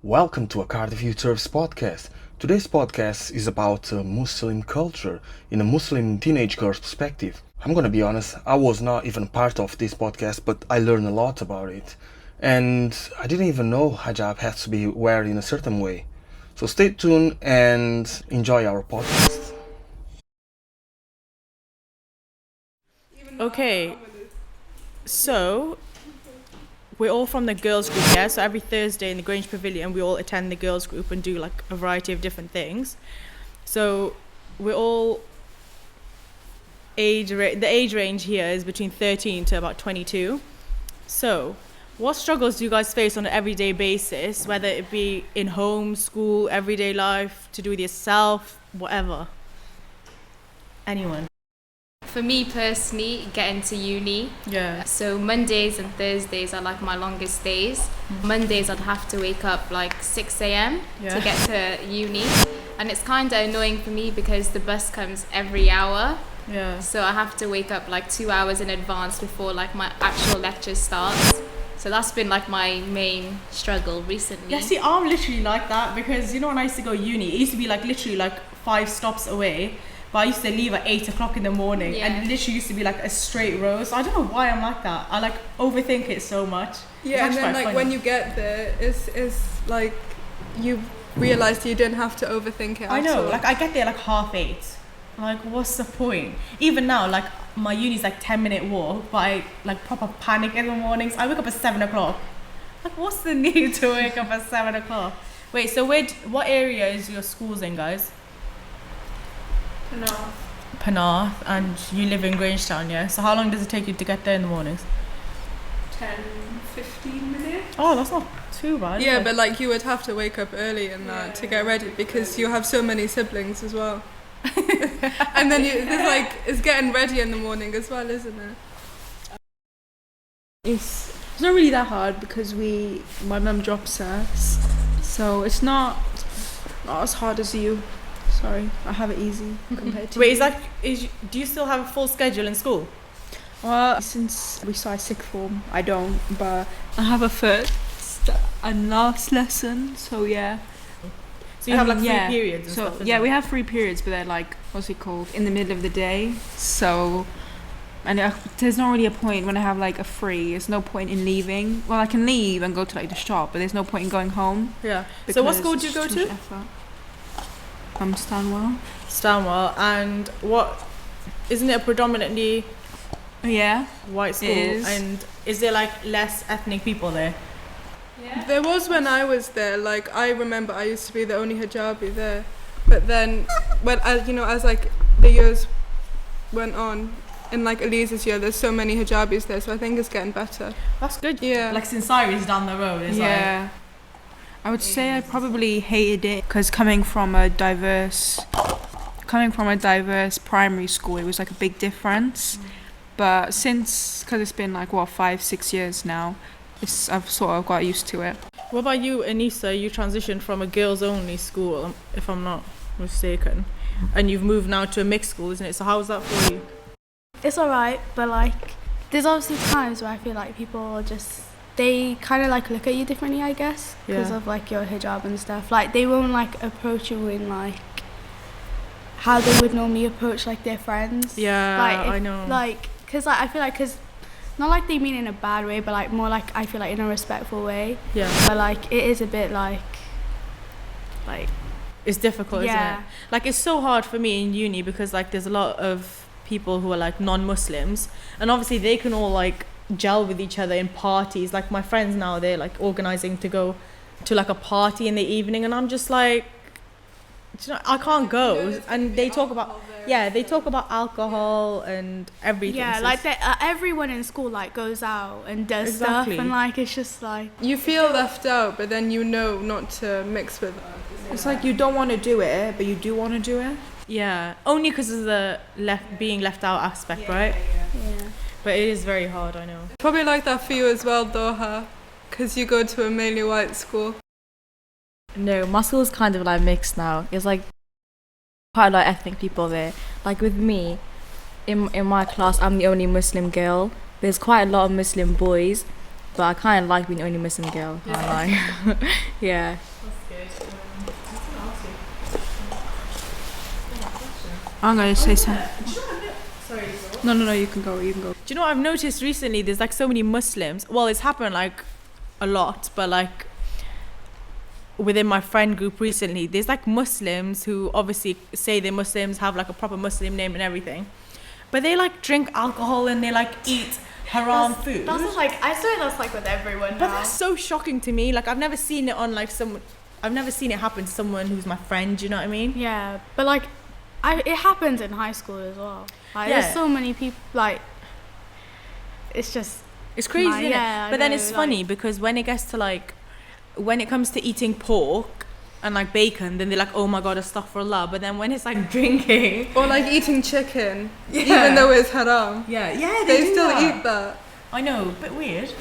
Welcome to a Cardiff Youth Service podcast. Today's podcast is about Muslim culture in a Muslim teenage girl's perspective. I'm gonna be honest, I was not even part of this podcast, but I learned a lot about it. And I didn't even know hijab has to be worn in a certain way. So stay tuned and enjoy our podcast. Okay, so we're all from the girls group, yeah? So every Thursday in the Grange Pavilion, we all attend the girls group and do like a variety of different things. So we're all the age range here is between 13 to about 22. So what struggles do you guys face on an everyday basis, whether it be in home, school, everyday life, to do with yourself, whatever? Anyone? For me personally, getting to uni. Yeah. So Mondays and Thursdays are like my longest days. Mondays I'd have to wake up like 6 a.m. to get to uni. And it's kind of annoying for me because the bus comes every hour. Yeah. So I have to wake up like 2 hours in advance before like my actual lecture starts. So that's been like my main struggle recently. Yeah, see, I'm literally like that because, you know, when I used to go uni, it used to be like literally like 5 stops away. But I used to leave at 8 o'clock in the morning and it literally used to be like a straight row. So I don't know why I'm like that. I like overthink it so much. Yeah, and then like funny. When you get there, it's like you realise you didn't have to overthink it. I know, like I get there like 8:30. Like, what's the point? Even now, like my uni's like 10-minute walk, but I like proper panic in the mornings. I wake up at 7 o'clock. Like, what's the need to wake up at 7 o'clock? Wait, so what area is your schools in, guys? Penarth, and you live in Grangetown, yeah? So how long does it take you to get there in the mornings? 10-15 minutes. Oh, that's not too bad. Yeah, but like you would have to wake up early and to get ready because you have so many siblings as well. And then it's getting ready in the morning as well, isn't it? It's not really that hard because my mum drops us, so it's not as hard as you. Sorry, I have it easy compared to. Wait, do you still have a full schedule in school? Well, since we started sixth form, I don't, but I have a first and last lesson, so yeah. So you have like 3 periods and so, stuff? Yeah, we have 3 periods, but they're like, what's it called, in the middle of the day, so. And there's not really a point when I have like a free. There's no point in leaving. Well, I can leave and go to like the shop, but there's no point in going home. Yeah. So what school do you go to? Stanwell. Stanwell, and isn't it a predominantly white school? It is. And is there like less ethnic people there? Yeah. There was when I was there. Like I remember, I used to be the only hijabi there, but then as like the years went on. In like Elise's year, there's so many hijabis there, so I think it's getting better. That's good. Yeah. Like since Cyrus down the road, it's like. I would say I probably hated it because coming from a diverse primary school, it was like a big difference. But because it's been like 5-6 years now, I've sort of got used to it. What about you, Anissa? You transitioned from a girls-only school, if I'm not mistaken, and you've moved now to a mixed school, isn't it? So how was that for you? It's alright, but like there's obviously times where I feel like people they kind of like look at you differently, I guess, because of like your hijab and stuff. Like they won't like approach you in like how they would normally approach like their friends. Yeah, like, I know. Like, cause like I feel like not like they mean it in a bad way, but like more like I feel like in a respectful way. Yeah. But like it is a bit like it's difficult, isn't it? Like it's so hard for me in uni because like there's a lot of people who are like non-Muslims, and obviously they can all like gel with each other in parties. Like my friends now, they're like organizing to go to like a party in the evening, and I'm just like, I can't go. And they talk about alcohol and everything. Yeah, so like everyone in school like goes out and does stuff, and like it's just like you feel left out, but then you know not to mix with. It's like you don't want to do it, but you do want to do it. Yeah, only because of the being left out aspect, right? Yeah. But it is very hard, I know. Probably like that for you as well, Doha, because you go to a mainly white school. No, my school's kind of like mixed now. It's like quite a lot of ethnic people there. Like with me, in my class, I'm the only Muslim girl. There's quite a lot of Muslim boys, But I kind of like being the only Muslim girl. I like. Yeah. I'm gonna say something. No, you can go. Do you know what I've noticed recently? There's like so many Muslims. Well, it's happened like a lot, but like within my friend group recently, there's like Muslims who obviously say they're Muslims, have like a proper Muslim name and everything, but they like drink alcohol and they like eat haram food. That's like, I swear that's like with everyone now. But that's so shocking to me. Like I've never seen it on like I've never seen it happen to someone who's my friend. Do you know what I mean? Yeah, but like, it happens in high school as well. Like, Yeah. there's so many people, like, it's just... It's crazy, isn't yeah, it? But then I it's know, funny like- because when it gets to like, when it comes to eating pork and like bacon, then they're like, oh my god, astaghfirullah. But then when it's like drinking, Or like eating chicken, Yeah. even though it's haram. yeah, They do still that. eat that. I know, bit weird.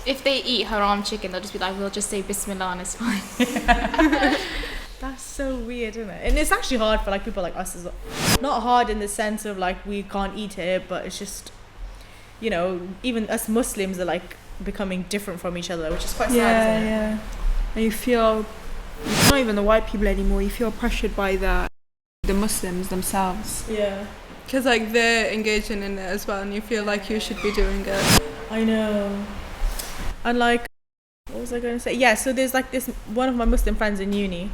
If they eat haram chicken, they'll just be like, we'll just say Bismillah and it's fine. That's so weird, isn't it? And it's actually hard for like people like us as well. Not hard in the sense of like we can't eat it, but it's just, you know, even us Muslims are like becoming different from each other, which is quite sad, isn't it? Yeah. And you feel, it's not even the white people anymore. You feel pressured by the Muslims themselves. Yeah. Because like they're engaging in it as well, and you feel like you should be doing it. I know. And like, what was I going to say? Yeah, so there's like this, one of my Muslim friends in uni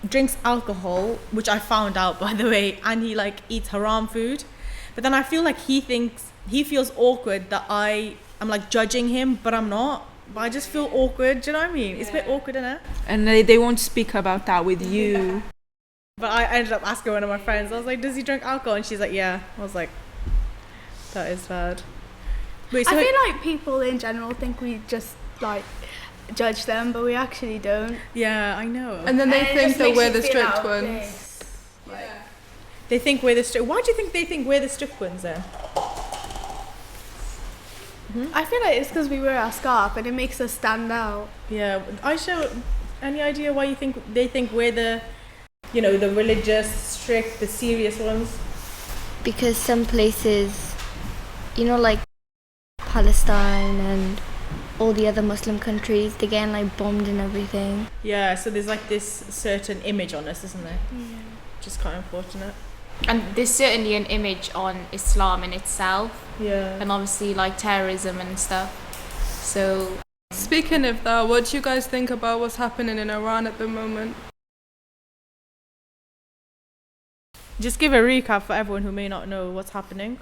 drinks alcohol, which I found out by the way, and he like eats haram food. But then I feel like he feels awkward that I am like judging him, but I'm not. But I just feel awkward, do you know what I mean? It's a bit awkward, isn't it? And they won't speak about that with you. But I ended up asking one of my friends, I was like, does he drink alcohol? And she's like, yeah. I was like, that is bad. Wait, so I feel like people in general think we just, like, judge them, but we actually don't. yeah, I know. And then they And it think just that makes we're you the feel strict out of ones. place. Like, They think we're the strict. Why do you think they think we're the strict ones then? I feel like it's because we wear our scarf and it makes us stand out. Yeah, Aisha, any idea why you think they think we're the, you know, the religious, strict, the serious ones? Because some places, you know, like Palestine and all the other Muslim countries, they're getting like bombed and everything. Yeah, so there's like this certain image on us, isn't there? Which is quite unfortunate. And there's certainly an image on Islam in itself, Yeah. and obviously like terrorism and stuff. So Speaking of that, what do you guys think about what's happening in Iran at the moment? Just give a recap for everyone who may not know what's happening.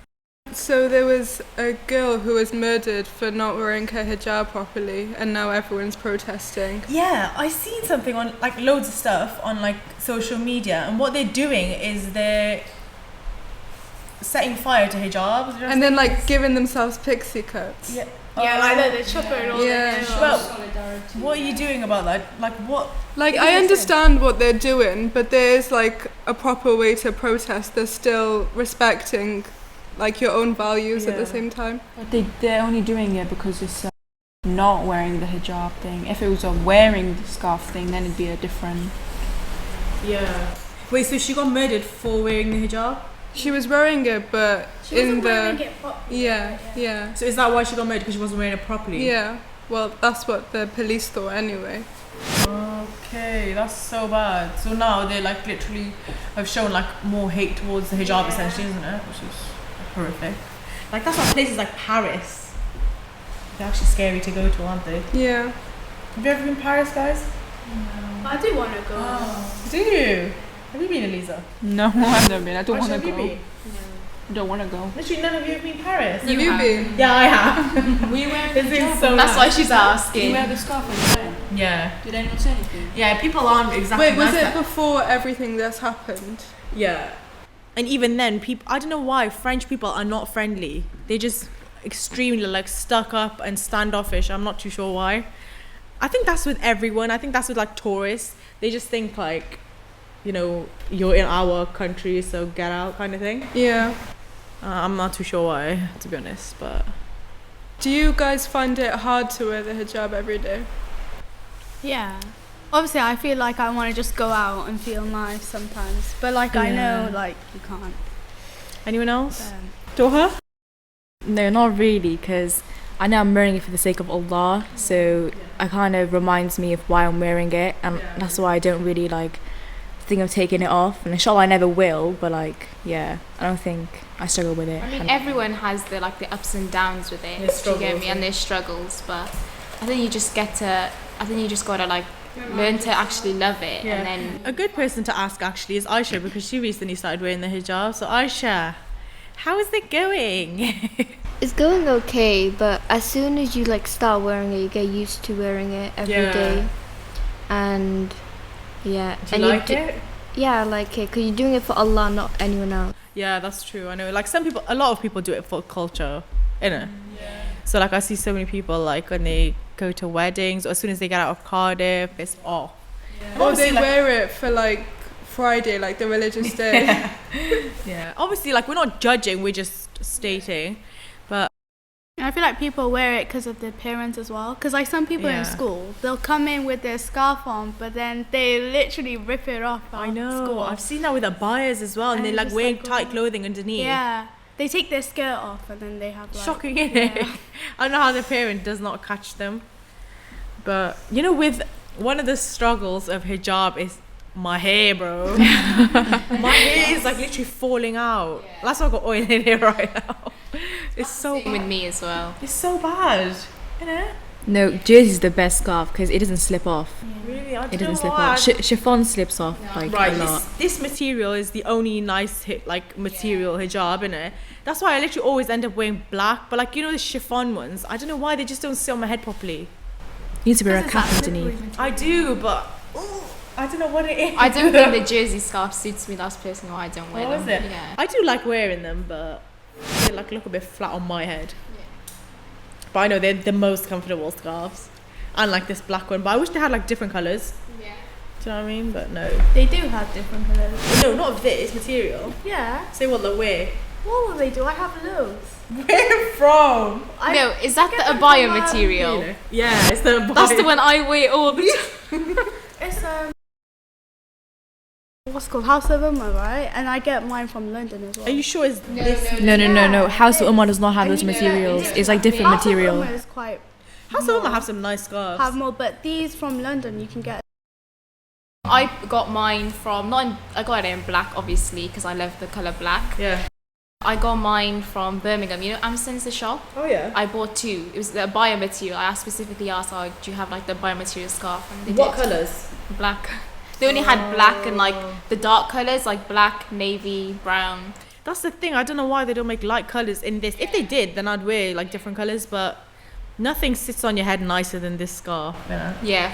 So there was a girl who was murdered for not wearing her hijab properly, and now everyone's protesting. Yeah, I seen something on like loads of stuff on like social media, and what they're doing is they're setting fire to hijabs. And then like giving themselves pixie cuts. Yeah. Yeah, like that, the chopper and all Yeah. that. Well, what are you doing about that? Like what? Like, It I makes understand what they're doing, but there's like a proper way to protest. They're still respecting like your own values at the Yeah. same time. But they're only doing it because it's not wearing the hijab thing. If it was a wearing the scarf thing, then it'd be a different... Yeah. Wait, so she got murdered for wearing the hijab? She was wearing it, but She wasn't in the wearing it properly. yeah. So is that why she got murdered? Because she wasn't wearing it properly? Yeah. Well, that's what the police thought anyway. Okay, that's so bad. So now they like literally have shown like more hate towards the hijab essentially, isn't it? Which is horrific. Like that's why places like Paris, they're actually scary to go to, aren't they? Yeah. Have you ever been to Paris, guys? I do want to go. Do you? Have you been, Elisa? No, I've never been. I don't Aisha, want to have you go. been? I don't want to go. Literally none of you have been to Paris. Have you been? Yeah, I have. Were you wearing This is so that's nice. why she's asking. the scarf when you went? Yeah. Did anyone say anything? Yeah, people aren't exactly Wait, was nice it like- before everything that's happened? Yeah. And even then, people, I don't know why French people are not friendly. They just extremely like stuck up and standoffish. I'm not too sure why. I think that's with everyone. I think that's with like tourists. They just think like, you know, you're in our country, so get out kind of thing. Yeah. I'm not too sure why, to be honest, but... Do you guys find it hard to wear the hijab every day? Yeah. Obviously, I feel like I want to just go out and feel nice sometimes. But, like, I know, Yeah. like, you can't. Anyone else? Um, Doha? No, not really, because I know I'm wearing it for the sake of Allah, so it kind of reminds me of why I'm wearing it, and that's why I don't really like think of taking it off. And inshallah I never will, but like, yeah, I don't think I struggle with it. I mean, everyone has the ups and downs with it. Do you get me? And their struggles, but I think you just gotta like learn to actually love it. And then a good person to ask actually is Aisha, because she recently started wearing the hijab. So Aisha, how is it going? It's going okay, but as soon as you like start wearing it, you get used to wearing it every day. And yeah. Do you like it? Yeah, I like it, because you're doing it for Allah, not anyone else. Yeah, that's true. I know, like a lot of people do it for culture, innit? So like I see so many people like when they go to weddings or as soon as they get out of Cardiff, it's off. Or they wear it for like Friday, like the religious day. Yeah. Obviously, like we're not judging, we're just stating. But I feel like people wear it because of their parents as well. Because like some people in school, they'll come in with their scarf on, but then they literally rip it off. I know. School. I've seen that with buyers as well, and they're like wearing tight clothing underneath. Yeah. They take their skirt off and then they have like... Shocking, isn't it? I don't know how the parent does not catch them. But, you know, with one of the struggles of hijab is my hair, bro. My hair is like literally falling out. That's why I've got oil in here right now. It's so bad. with me as well. It's so bad, you know? No, jersey's the best scarf because it doesn't slip off. Really? I It doesn't don't slip know off. Chiffon slips off like right, a lot. this material is the only nice material hijab, innit? That's why I literally always end up wearing black. But like, you know, the chiffon ones, I don't know why they just don't sit on my head properly. You need to wear a cap underneath. I do, but I don't know what it is. I don't think the jersey scarf suits me. That's personally why I don't wear them. Is it? Yeah. I do like wearing them, but they like look a bit flat on my head. But I know they're the most comfortable scarves. And like this black one, but I wish they had like different colours. Yeah. Do you know what I mean? But no. They do have different colours. No, not of this material. Yeah. Say what they wear. What will they do? I have loads. Where from? No, is that the abaya material? Yeah, it's the abaya. That's the one I wear all the time. It's what's it called, House of Umar, right? And I get mine from London as well. Are you sure it's this? No. House of Umar does not have those materials. It's like different House material. of Umar is quite... House of Umar have some nice scarves. Have more, but these from London you can get... I got mine from I got it in black, obviously, because I love the color black. Yeah. I got mine from Birmingham. You know, Amson's the shop. Oh yeah. I bought two. It was the abaya material. I specifically asked, "Oh, do you have like the abaya material scarf?" And they What did. colours? Black. They only had black and like the dark colors, like black, navy, brown. That's the thing. I don't know why they don't make light colours in this. If they did, then I'd wear like different colours. But nothing sits on your head nicer than this scarf. Yeah. Yeah.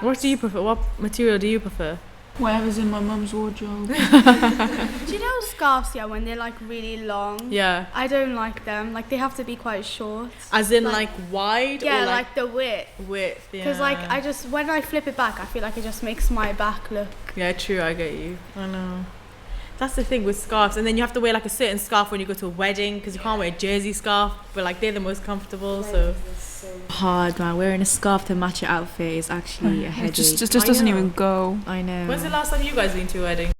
What do you prefer? What material do you prefer? Whatever's in my mum's wardrobe. Do you know scarves, yeah, when they're like really long? Yeah. I don't like them. Like they have to be quite short. As in like wide? Yeah, or like the width. width. Yeah. Because like I just, when I flip it back, I feel like it just makes my back look... Yeah, true. I get you. I know. That's the thing with scarves, and then you have to wear like a certain scarf when you go to a wedding because you can't wear a jersey scarf, but like they're the most comfortable. So Hard, man. Wearing a scarf to match your outfit is actually a It headache. just I doesn't know. even go. I know. when's the last time you guys been to a wedding?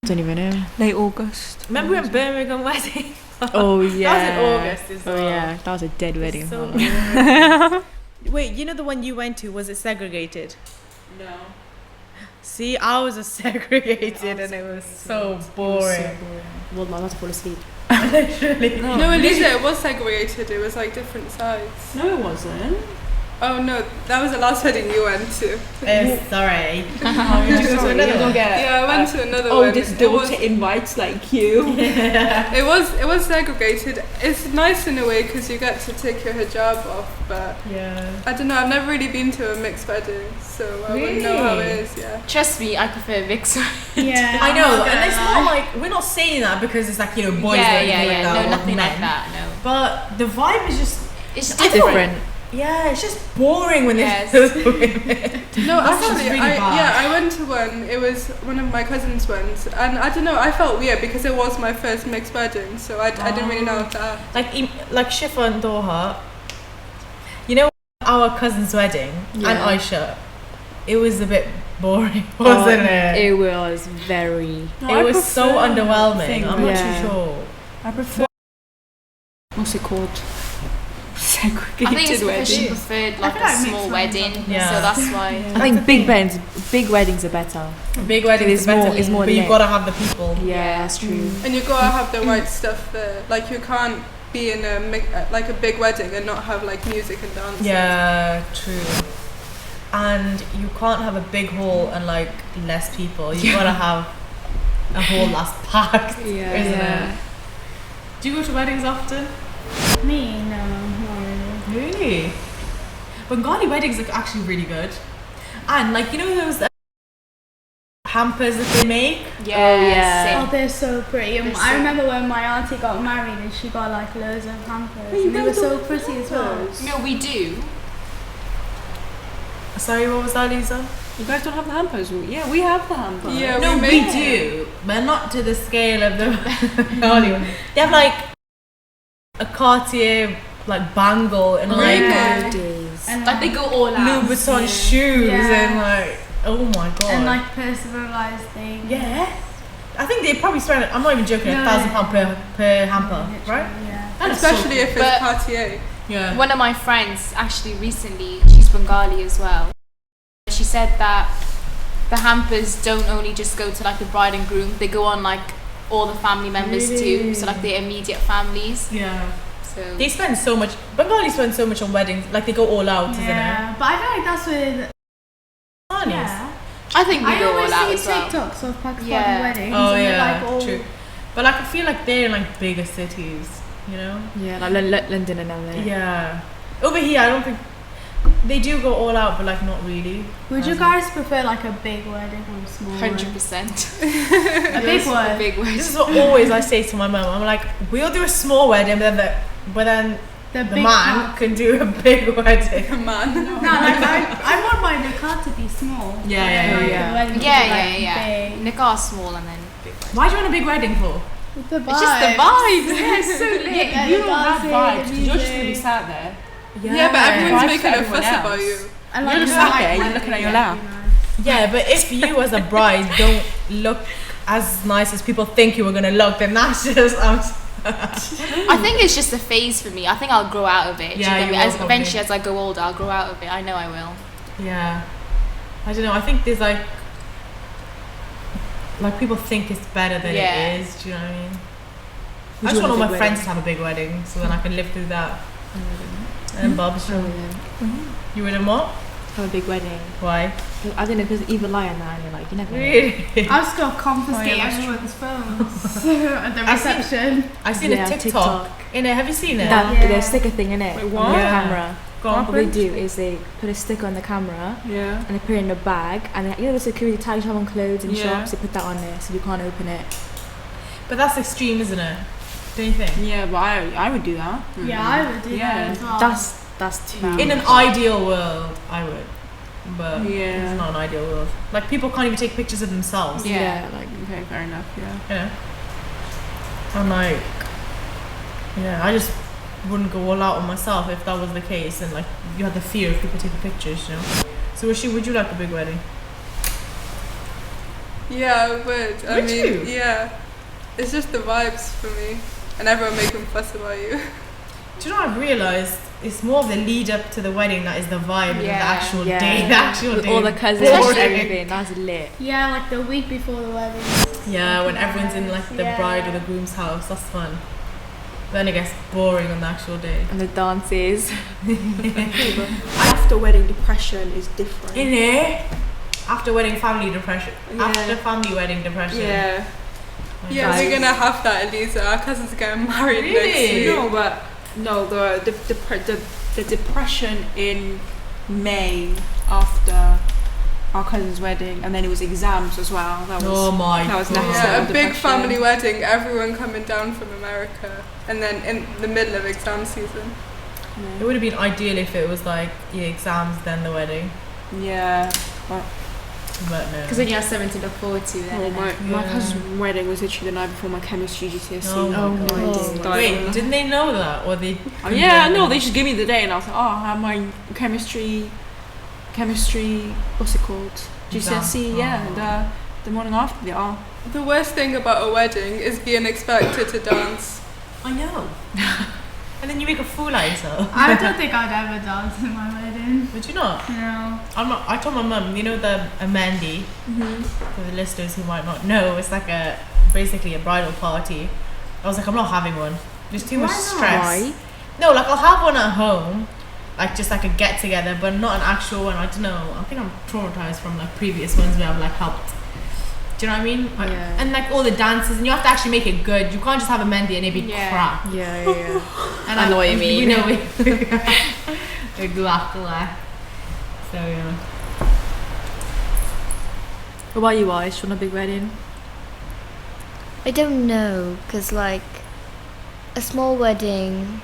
Don't even know. Late August. Remember when Birmingham wedding? Oh yeah. That was in August as well. Oh yeah, that was a dead wedding. So huh? boring. Wait, you know the one you went to, was it segregated? No. See, I was segregated and it was so boring. Well, I had to fall asleep. Literally. No, Elisa, it was segregated. It was like different sides. No, it wasn't. Oh no, that was the last wedding you went to. Sorry. Yeah, I went to another one. It was, invites like you. it was segregated. It's nice in a way because you get to take your hijab off, but Yeah. I don't know. I've never really been to a mixed wedding, so I wouldn't know how it is. Yeah. Trust me, I prefer mixed. Yeah. I know, and it's not like, we're not saying that because it's like, you know, boys yeah, don't yeah, do yeah. that, No, or nothing men. like that. No. But the vibe is just, It's Different. yeah, it's just boring when Yes. there's women. No, That's just actually, really I bad. went to one. It was one of my cousins' ones, and I don't know. I felt weird because it was my first mixed wedding, so I didn't really know what to ask. Like Shifa and Doha, you know, our cousin's wedding and Aisha, it was a bit boring, wasn't it? It was very. It was so underwhelming. I'm not Yeah. too sure. I prefer what's it called? Segregated I think it's because she wedding. preferred like feel a like mixed small weddings wedding, are Yeah. so that's why. I think big weddings are better. Big weddings It's is better, more- it's more but you've lit. got to have the people. Yeah, that's true. And you gotta have the right stuff there. Like you can't be in like a big wedding and not have like music and dance. Yeah, true. And you can't have a big hall and like less people. You gotta have a hall that's packed, isn't it? Do you go to weddings often? Me, no, not really. Really? Bengali weddings are actually really good. And like, you know those hampers that they make? Yeah. Oh, they're so pretty. And I remember when my auntie got married and she got like loads of hampers. And they were so pretty as well. No, we do. Sorry, what was that, Lisa? You guys don't have the hampers? Yeah, we have the hampers. Yeah, No, we we make do, but not to the scale of the Bengali one. They have like a Cartier like bangle and like Yeah. Days. And Like they go all out. Louboutin shoes Yeah. and like, oh my god. and like personalised things. yeah. I think they probably spend, I'm not even joking, No. £1,000 per hamper, Literally, right? Yeah. That is so Especially if it's But- Cartier. Yeah. One of my friends actually recently, she's Bengali as well. She said that the hampers don't only just go to like the bride and groom, they go on like all the family members too. So like their immediate families. Yeah. So They spend so much, Bengali spend so much on weddings, like they go all out, isn't it? Yeah, but I feel like that's with Pakistanis. yeah. I think we I go always all out see as well. TikToks of Pakistani Yeah. weddings. Oh and they're yeah, like all true. But like I feel like they're in like bigger cities, you know? Yeah, like London and LA. Yeah. Over here, I don't think they do go all out, but like not really. Would you As in- guys prefer like a big wedding or a small? 100%. wedding? A big A one. big one. This is what always I say to my mum. I'm like, we'll do a small wedding, but then The the big man part. can do a big wedding. Man. No, like I want my nikah to be small. Yeah, And, yeah, like, yeah. the wedding to be, Yeah. like, big. Nikah small and then big one. Why do you want a big wedding for? With the vibes. It's just the vibes. Yeah, it's so lit. Yeah, You the don't have dancing, vibes, the 'cause you're just gonna be music. sat there. Yeah, but everyone's Vibes making for a fuss everyone about else. you. And You're just sat there, you're looking at your lap. Yeah, but if you as a bride don't look as nice as people think you were gonna look, then that's just I think it's just a phase for me. I think I'll grow out of it. Do Yeah, get you me? will As probably. eventually as I go older, I'll grow out of it. I know I will. yeah. I don't know. I think there's like people think it's better than Yeah. it is. Do you know what I mean? Would I you just want all want a my big friends to have a big wedding, so then I can live through that. And Bob's, I wouldn't. you wouldn't what? Have a big wedding. Why? I don't know, because either lie on that and you're like, you never know. Really? I was gonna confiscate that's everyone's phones at the I see- reception. I seen Yeah, a TikTok. In it, have you seen it? That Yeah. the sticker thing in it Wait, on what? the Yeah. camera. Go on. What they do is they put a sticker on the camera Yeah. and they put it in a bag, and then, you know the security tags you have on clothes and Yeah. shops, they put that on there so you can't open it. But that's extreme, isn't it? Don't you think? Yeah, but I would do that. Yeah, I would do Yeah. that as well. That's too. In an ideal world, I would. But Yeah. it's not an ideal world. Like people can't even take pictures of themselves. Yeah. like Okay, fair enough. Yeah. You know? I'm like, yeah, I just wouldn't go all out on myself if that was the case, and like you had the fear of people taking pictures, you know. So would you like a big wedding? Yeah, I would. I Would mean, you? yeah. It's just the vibes for me. And everyone making fuss about you. Do you know what I've realised? It's more of the lead up to the wedding that is the vibe than the Yeah. actual Yeah. day. The actual with day. all the cousins Boring. and everything, that's lit. Yeah, like the week before the wedding. Yeah, when everyone's in like the Yeah. bride or the groom's house, that's fun. Then it gets boring on the actual day. And the dances. After wedding depression is different. In it, after wedding family depression. Yeah. After family wedding depression. Yeah. My Yeah, God. we're gonna have that, Elisa. Our cousin's getting married Really? next week. No, but no, the depression in May after our cousin's wedding, and then it was exams as well. That was Oh my that was God. next Yeah, a level big depression. family wedding, everyone coming down from America, and then in the middle of exam season. It would have been ideal if it was like exams then the wedding, Yeah. but no. Because then you have something to look forward to then. Oh, innit? my Yeah. cousin's wedding was literally the night before my chemistry GCSE. Oh my God. Wait, didn't they know that, or they? Oh, yeah, no, they just gave me the day, and I was like, oh, I have my chemistry, what's it called? GCSE, Exam. yeah, Oh. the morning after, they are. The worst thing about a wedding is being expected to dance. I know. And then you make a fool out of yourself. I don't think I'd ever dance in my wedding. Would you not? No. I told my mum, you know the Amandi, for the listeners who might not know, it's like basically a bridal party. I was like, I'm not having one. There's too much stress. Why? No, like I'll have one at home, like just like a get together, but not an actual one. I don't know. I think I'm traumatized from like previous ones where I've like helped. Do you know what I mean? Like, Yeah. and like all the dances, and you have to actually make it good. You can't just have a Mendi and it be crap. Yeah. And I know what you mean. We know exactly. So yeah. What about you, Ice? Do you want a big wedding? I don't know, because like a small wedding.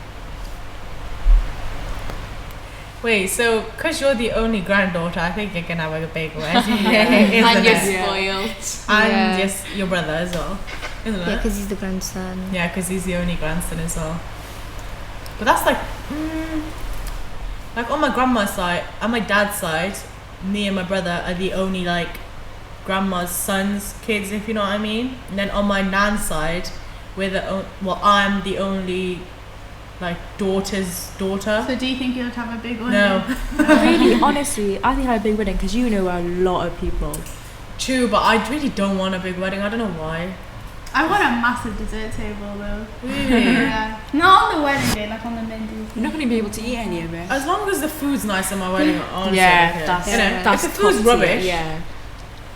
Wait, so because you're the only granddaughter, I think you can have a big wedding. And Isn't you're it? spoiled. And yes, your brother as well. Isn't Yeah, it? because he's the grandson. Yeah, because he's the only grandson as well. But that's like on my grandma's side, on my dad's side, me and my brother are the only like grandma's sons, kids, if you know what I mean. And then on my nan's side, I'm the only like daughter's daughter. So do you think you'd have a big wedding? No, Really, honestly, I think I had a big wedding because you know a lot of people. true, but I really don't want a big wedding. I don't know why. I want a massive dessert table though. Really? Yeah. Not on the wedding day, like on the Mendy. You're not going to be able to eat any of it. As long as the food's nice at my wedding, honestly. Yeah, okay. that's- You know, That's if the food's top tier, rubbish, Yeah.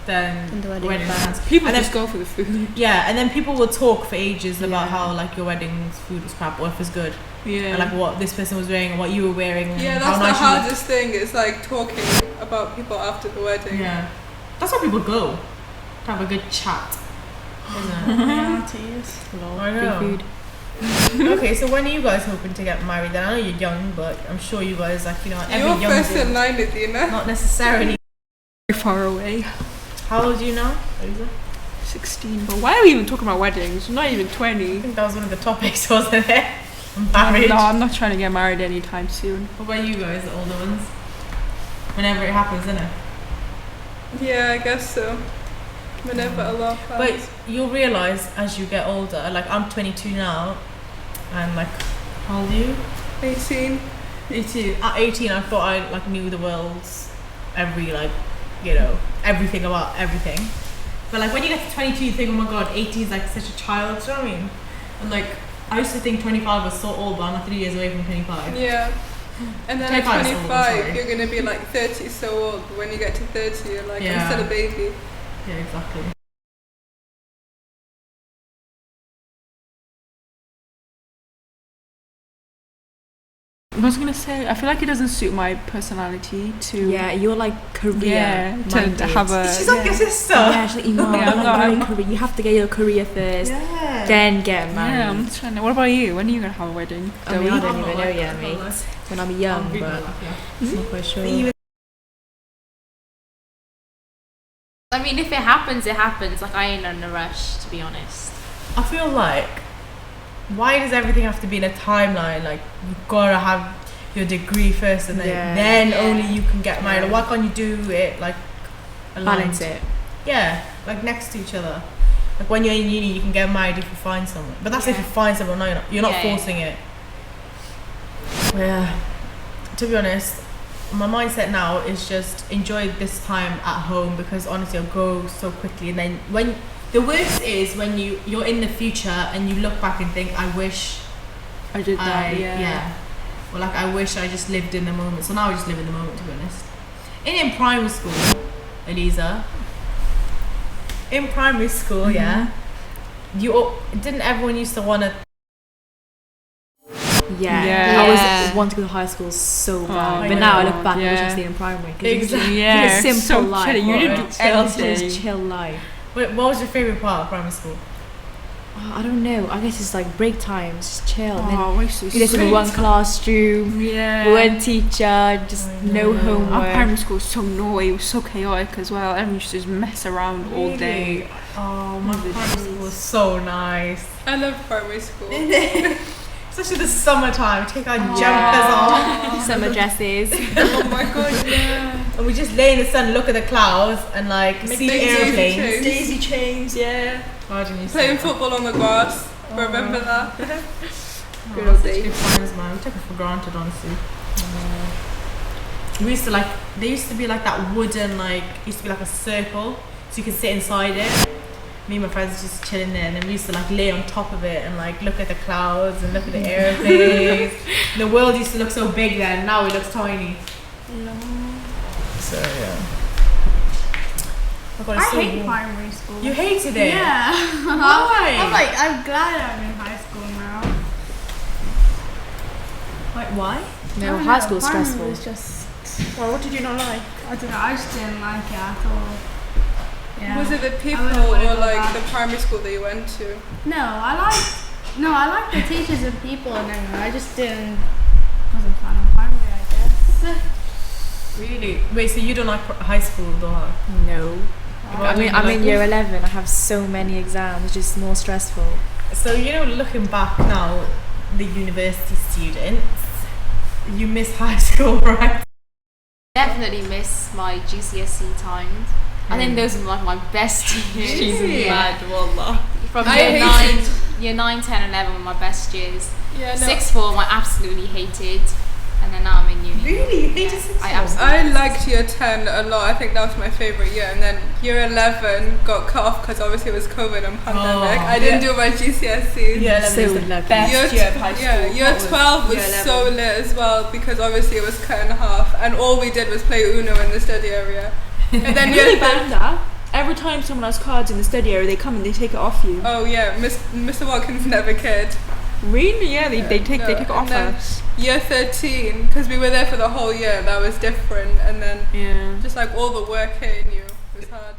then And the wedding wedding's band. nice. People And just go for the food. Yeah, and then people will talk for ages about Yeah. how like your wedding's food was crap or if it's good, Yeah. and like what this person was wearing and what you were wearing. And Yeah, how that's the nice you looked. hardest thing. It's like talking about people after the wedding. Yeah, that's why people go to have a good chat, isn't it? Yeah, tears. I know. Free food. Okay, so when are you guys hoping to get married? Then I know you're young, but I'm sure you guys like every You're young first girl- in line, Adina. not necessarily. Very far away. How old are you now, Lisa? 16. But why are we even talking about weddings? I'm not even I 20. think that was one of the topics, wasn't it? Marriage. No, I'm not trying to get married anytime soon. What about you guys, the older ones? Whenever it happens, isn't it? Yeah, I guess so. Whenever Allah But plans. you'll realise as you get older, like I'm 22 now, and like, how old are you? 18. 18. At 18, I thought I like knew the world's every like, you know, everything about everything. But like when you get to 22, you think, oh my god, 18 is like such a child. Do you know what I mean? And like I used to think 25 was so old, but I'm 3 years away from 25. Yeah. And then at 25 is old, 25, sorry. you're going to be like 30 so old. But when you get to 30, you're like, Yeah. I'm still a baby. Yeah, exactly. I was gonna say, I feel like it doesn't suit my personality to. Yeah, you're like career. Yeah, to have a. She's like your sister. Yeah, she's like, you know, Yeah, I'm no, very I'm- career. You have to get your career first, Yeah. then get Yeah, married. I'm trying to. What about you? When are you gonna have a wedding? I mean, Zoe? I don't even know yet, mate. When I'm young, I'm but I'm not quite sure. I mean, if it happens, it happens. Like, I ain't in a rush, to be honest. I feel like, why does everything have to be in a timeline? Like, you've gotta have your degree first, and then Yeah. then Yeah. only you can get married. Why can't you do it like aligned? Balance it. Yeah, like next to each other. Like when you're in uni, you can get married if you find someone. But that's if you Yeah. find someone. No, you're not Yeah, yeah. forcing it. Yeah. To be honest, my mindset now is just enjoy this time at home, because honestly, it'll go so quickly. And then when the worst is when you're in the future and you look back and think, I wish I did that. yeah. Or like I wish I just lived in the moment. So now I just live in the moment, to be honest. In primary school, Eliza. In primary school, yeah. Didn't everyone used to want to? Yeah. Yeah. I Yeah. was want to go to high school so bad, I but now I know. look back and wish I Yeah. stayed in primary. 'cause Exactly. Yeah, It's a simple so life. chilling. You didn't do What? anything. Just chill life. What was your favorite part of primary school? Oh, I don't know. I guess it's like break times, just chill. And then Oh, we used to you listen to sweet. one classroom, Yeah. one teacher, just I no know. homework. Our primary school was so naughty, it was so chaotic as well. Everyone used to just mess around all day. Oh, my The primary days. school was so nice. I love primary school. Especially the summertime. Take our jumpers off. Summer dresses. Oh my god, yeah. And we just lay in the sun, look at the clouds, and like see daisy airplanes. chains. Daisy chains, yeah. Imagine you Playing see that. football on the grass. Oh. Remember that? Good old Such days. good times, man. We took it for granted, honestly. We used to like, there used to be like that wooden, like, used to be like a circle, so you could sit inside it. Me and my friends just chilling there, and then we used to like lay on top of it and like look at the clouds and look at the airplanes. The world used to look so big then, now it looks tiny. So yeah. Oh God, I it's so hate warm. primary school. You hated it? Yeah. Why? I'm glad I'm in high school now. Like, why? No, I don't high know, school's primary stressful. was just, Well, what did you not like? I don't know, I just didn't like it at all. Yeah. Was it the people wouldn't wanna or go like back. the primary school that you went to? No, I like the teachers and people and everything. I just wasn't fan of primary, I guess. Really? Wait, so you don't like high school, Doha? No. Why don't you I'm like in it? year 11. I have so many exams. It's just more stressful. So, you know, looking back now, the university students, you miss high school, right? Definitely miss my GCSE times. I think those were like my best years. She's mad, wallah. From I year 9, 10, 11 were my best years. Yeah, no. 6th form I absolutely hated, and then now I'm in uni. Really? You hated sixth I form? absolutely. I liked year 10 a lot. I think that was my favourite year. And then year 11 got cut off because obviously it was COVID and pandemic. Oh, I didn't do my GCSEs. Yeah, So lucky. best year of high school. Yeah, year 12 was so lit as well because obviously it was cut in half. And all we did was play Uno in the study area. And then Really year bad that. Every time someone has cards in the study area, they come and they take it off you. Oh yeah, Mr. Watkins never cared. Really? Yeah, they take No, it off and then us. Year 13, because we were there for the whole year, that was different. And then Yeah. just like all the work hitting you was hard.